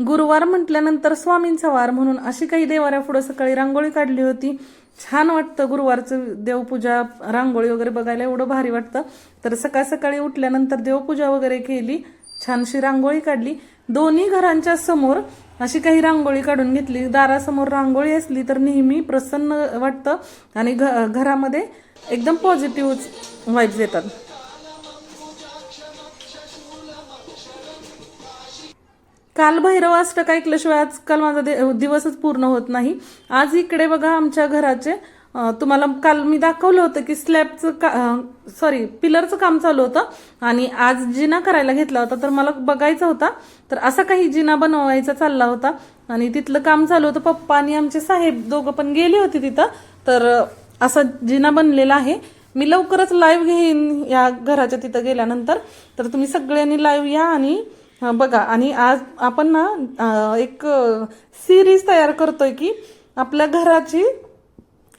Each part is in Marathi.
गुरुवार म्हटल्यानंतर स्वामींचा वार म्हणून अशी काही देवाऱ्या पुढे सकाळी रांगोळी काढली होती। छान वाटतं गुरुवारचं देवपूजा रांगोळी वगैरे बघायला, एवढं भारी वाटतं। तर सकाळ सकाळी उठल्यानंतर देवपूजा वगैरे केली, छानशी रांगोळी काढली। दोन्ही घरांच्या समोर अशी काही रांगोळी काढून घेतली। दारासमोर रांगोळी असली तर नेहमी प्रसन्न वाटतं आणि घरामध्ये एकदम पॉझिटिव्ह वाइब्स येतात। काल भैरव अष्टक ऐकल्याशिवाय आजकाल माझा दिवसच पूर्ण होत नाही। आज इकडे बघा आमच्या घराचे तुम्हाला काल मी दाखवलं होतं की पिलरचं काम चालू होतं आणि आज जिना करायला घेतला होता। तर मला बघायचा होता, तर असा काही जिना बनवायचा चालला होता आणि तिथलं काम चालू होतं। पप्पा आणि आमचे साहेब दोघं पण गेले होते तिथं। तर असा जिना बनलेला आहे। मी लवकरच लाईव्ह घेईन या घराच्या तिथं गेल्यानंतर, तर तुम्ही सगळ्यांनी लाईव्ह या आणि बघा। आणि आज आपण ना एक सिरीज तयार करतोय की आपल्या घराची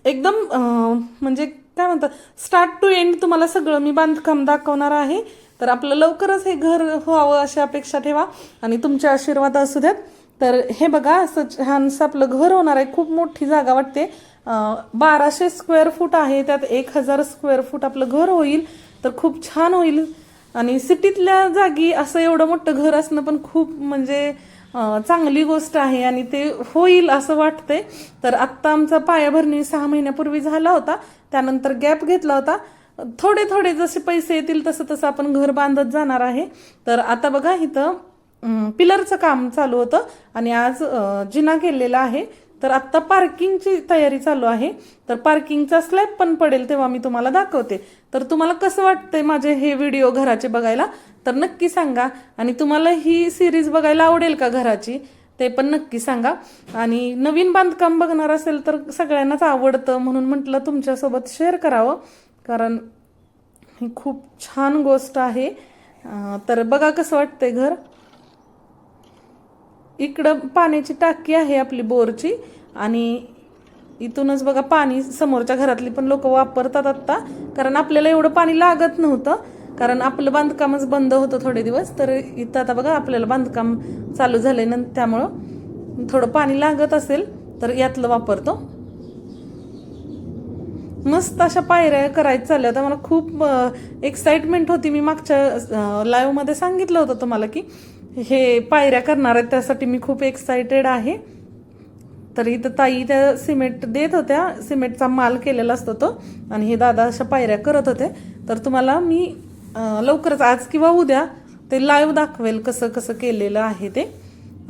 एकदम म्हणजे काय म्हणतात, स्टार्ट टू एंड तुम्हाला सगळं मी बांधकाम दाखवणार आहे। तर आपलं लवकरच हे घर व्हावं अशी अपेक्षा ठेवा आणि तुमचे आशीर्वाद असू द्यात। तर हे बघा असं छानसं आपलं घर होणार आहे। खूप मोठी जागा वाटते, 1200 स्क्वेअर फूट आहे, त्यात 1000 स्क्वेअर फूट आपलं घर होईल। तर खूप छान होईल आणि सिटीतल्या जागी असं एवढं मोठं घर असणं पण खूप म्हणजे चांगली गोष्ट आहे आणि ते होईल असं वाटतंय। तर आत्ता आमचा पायाभरणी 6 महिन्यापूर्वी झाला होता, त्यानंतर गॅप घेतला होता। थोडे थोडे जसे पैसे येतील तसं तसं आपण घर बांधत जाणार आहे। तर आता बघा इथं पिलरचं काम चालू होतं आणि आज जिना केलेला आहे। तर आत्ता पार्किंगची तयारी चालू आहे। तर पार्किंगचा स्लॅब पण पडेल तेव्हा मी तुम्हाला दाखवते। तर तुम्हाला कसं वाटतंय माझे हे व्हिडिओ घराचे बघायला, तर नक्की सांगा। आणि तुम्हाला ही सिरीज बघायला आवडेल का घराची, ते पण नक्की सांगा। आणि नवीन बांधकाम बघणार असेल तर सगळ्यांनाच आवडतं म्हणून म्हटलं तुमच्यासोबत शेअर करावं, कारण ही खूप छान गोष्ट आहे। तर बघा कसं वाटतंय घर। इकडं पाण्याची टाकी आहे आपली बोरची आणि इथूनच बघा पाणी समोरच्या घरातली पण लोक वापरतात आत्ता, कारण आपल्याला एवढं पाणी लागत नव्हतं, कारण आपलं बांधकामच बंद होतं थोडे दिवस। तर इथं आता बघा आपल्याला बांधकाम चालू झालंय ना, त्यामुळं थोडं पाणी लागत असेल तर यातलं वापरतो। मस्त अशा पायऱ्या करायचं चालल्या होत्या, मला खूप एक्साइटमेंट होती। मी मागच्या लाईव्ह मध्ये सांगितलं होतं तुम्हाला की हे पायऱ्या करणार आहेत, त्यासाठी मी खूप एक्साइटेड आहे। तर इथं ताई त्या सिमेंट देत होत्या, सिमेंटचा माल केलेला असतो तो, आणि हे दादा अशा पायऱ्या करत होते। तर तुम्हाला मी लवकरच आज किंवा उद्या ते लाईव्ह दाखवेल कसं कसं केलेलं आहे ते।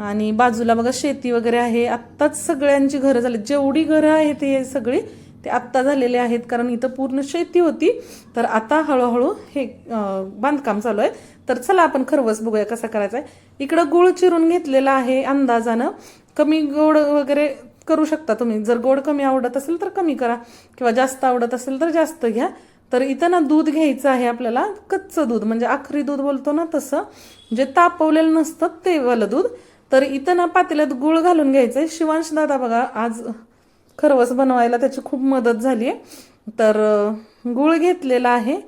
आणि बाजूला बघा शेती वगैरे आहे। आत्ताच सगळ्यांची घरं झाली, जेवढी घरं आहेत हे सगळी ते आत्ता झालेले आहेत, कारण इथं पूर्ण शेती होती। तर आता हळूहळू हे बांधकाम चालू आहे। तर चला आपण खरवस बघूया कसा करायचा आहे। इकडं गुळ चिरून घेतलेला आहे अंदाजानं, कमी गोड वगैरे करू शकता तुम्ही। जर गोड कमी आवडत असेल तर कमी करा, किंवा जास्त आवडत असेल तर जास्त घ्या। तर इथं ना दूध घ्यायचं आहे आपल्याला, कच्चं दूध म्हणजे आखरी दूध बोलतो ना तसं, जे तापवलेलं नसतं ते वालं दूध। तर इथं ना पातेल्यात गुळ घालून घ्यायचंय। शिवांश दादा बघा आज खरवस बनवायला त्याची खूप मदत झाली आहे। तर गुळ घेतलेला आहे,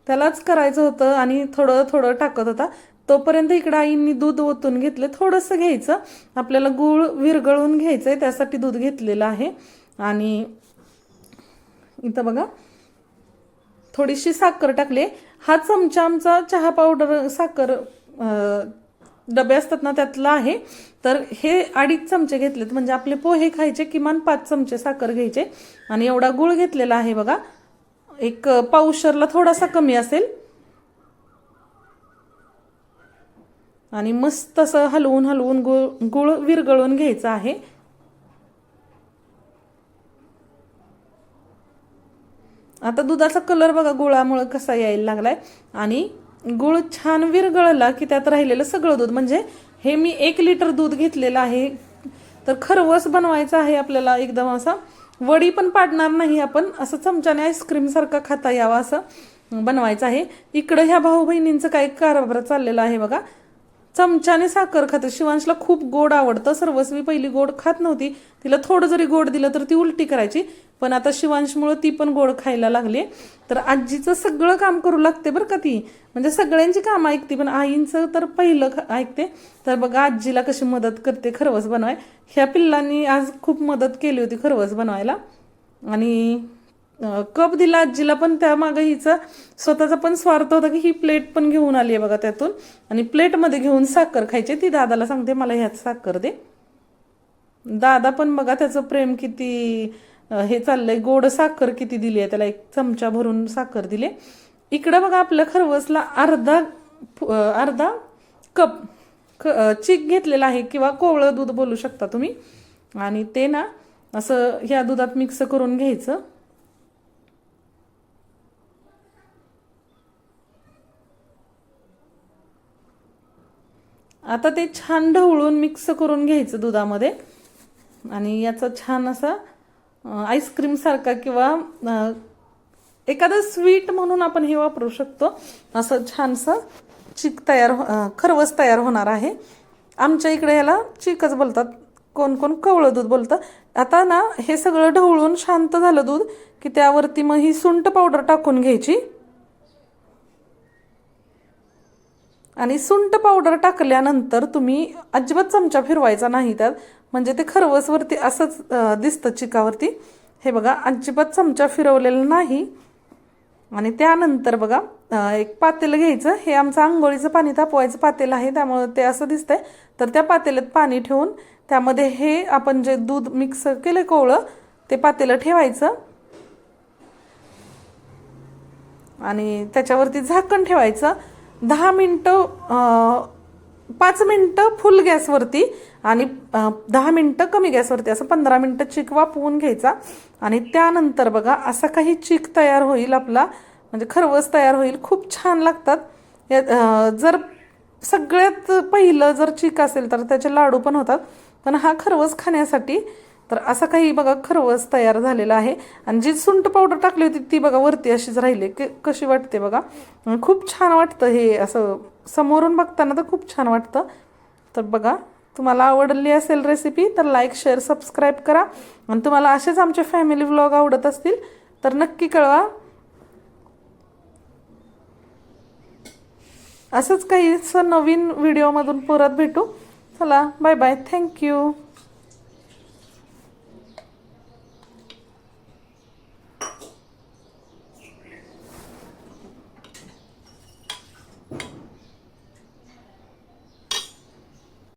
त्यालाच करायचं होतं आणि थोडं थोडं टाकत होता। तोपर्यंत इकडे आईंनी दूध ओतून घेतले, थोडंसं घ्यायचं आपल्याला, गुळ विरघळून घ्यायचंय त्यासाठी दूध घेतलेलं आहे। आणि इथं बघा थोडीशी साखर टाकले। हा चमचा आमचा चहा पावडर साखर डबे असतात ना त्यातला आहे। तर हे 2.5 चमचे घेतलेत, म्हणजे आपले पोहे खायचे किमान 5 चमचे साखर घ्यायचे। आणि एवढा गुळ घेतलेला आहे बघा, एक पावशरला थोडासा कमी असेल। आणि मस्त असं हलवून हलवून गुळ विरघळून घ्यायचा आहे। आता दुधाचा कलर बघा गुळामुळे कसा यायला लागलाय। आणि गुळ छान विरघळला की त्यात राहिलेलं सगळं दूध, म्हणजे हे मी 1 लिटर दूध घेतलेलं आहे। तर खरवस बनवायचं आहे आपल्याला, एकदम असा वडी पण पाडणार नाही आपण, असं चमच्याने आईस्क्रीम सारखं खाता यावं असं बनवायचं आहे। इकडं ह्या भाऊ बहिणींचं काही कारभार चाललेलं आहे बघा। चमच्याने साखर खाते. शिवांशला खूप गोड आवडतं. सर्वस्वी पहिली गोड खात नव्हती, तिला थोडं जरी गोड दिलं तर ती उलटी करायची, पण आता शिवांशमुळं ती पण गोड खायला लागली. तर आजीचं सगळं काम करू लागते बरं का ती, म्हणजे सगळ्यांची कामं ऐकते, पण आईंचं तर पहिलं ऐकते. तर बघा आजीला कशी मदत करते खरवस बनवाय. ह्या पिल्लांनी आज खूप मदत केली होती खरवस बनवायला. आणि कप दिला आजीला, पण त्यामागं हिचा स्वतःचा पण स्वार्थ होता की ही प्लेट पण घेऊन आली आहे बघा त्यातून, आणि प्लेटमध्ये घेऊन साखर खायची. ती दादाला सांगते मला ह्यात साखर दे. दादा पण बघा त्याचं प्रेम किती हे चाललंय, गोड साखर किती दिली आहे त्याला, 1 चमचा भरून साखर दिली. इकडं बघा आपल्या खरवसला अर्धा कप चीक घेतलेला आहे, किंवा कोवळं दूध बोलू शकता तुम्ही. आणि ते ना असं ह्या दुधात मिक्स करून घ्यायचं. आता ते छान ढवळून मिक्स करून घ्यायचं दुधामध्ये, आणि याचा छान असा आईस्क्रीम सारखा किंवा एखादं स्वीट म्हणून आपण हे वापरू शकतो, असं छानसं चिक खरवस तयार होणार आहे. आमच्या इकडे याला चिकच बोलतात, कोण कोण कवळं दूध बोलतं. आता ना हे सगळं ढवळून शांत झालं दूध की त्यावरती मग ही सुंठ पावडर टाकून घ्यायची. आणि सुंठ पावडर टाकल्यानंतर तुम्ही अजिबात चमचा फिरवायचा नाही त्यात, म्हणजे ते खरवसवरती असंच दिसतं चिकावरती. हे बघा अजिबात चमचा फिरवलेला नाही. आणि त्यानंतर बघा एक पातेलं घ्यायचं. हे आमचं आंघोळीचं पाणी तापवायचं पातेलं आहे, त्यामुळे ते असं दिसतंय. तर त्या पातेल्यात पाणी ठेवून त्यामध्ये हे आपण जे दूध मिक्स केलं कोवळं ते पातेलं ठेवायचं, आणि त्याच्यावरती झाकण ठेवायचं. 10 मिनटं 5 मिनटं फुल गॅसवरती आणि 10 मिनटं कमी गॅसवरती, असं 15 मिनटं चिक वाफवून घ्यायचा. आणि त्यानंतर बघा असा काही चिक तयार होईल आपला, म्हणजे खरवस तयार होईल. खूप छान लागतात. जर सगळ्यात पहिलं जर चिक असेल तर त्याचे लाडू पण होतात, पण हा खरवस खाण्यासाठी तर असं काही बघा खरवस तयार झालेला आहे. आणि जी सुंठ पावडर टाकली होती ती बघा वरती अशीच राहिली, कशी वाटते बघा. खूप छान वाटतं हे, असं समोरून बघताना तर खूप छान वाटतं. तर बघा तुम्हाला आवडली असेल रेसिपी तर लाईक शेअर सबस्क्राईब करा. आणि तुम्हाला असेच आमचे फॅमिली व्लॉग आवडत असतील तर नक्की कळवा. असंच काही नवीन व्हिडिओमधून परत भेटू. चला बाय बाय, थँक्यू.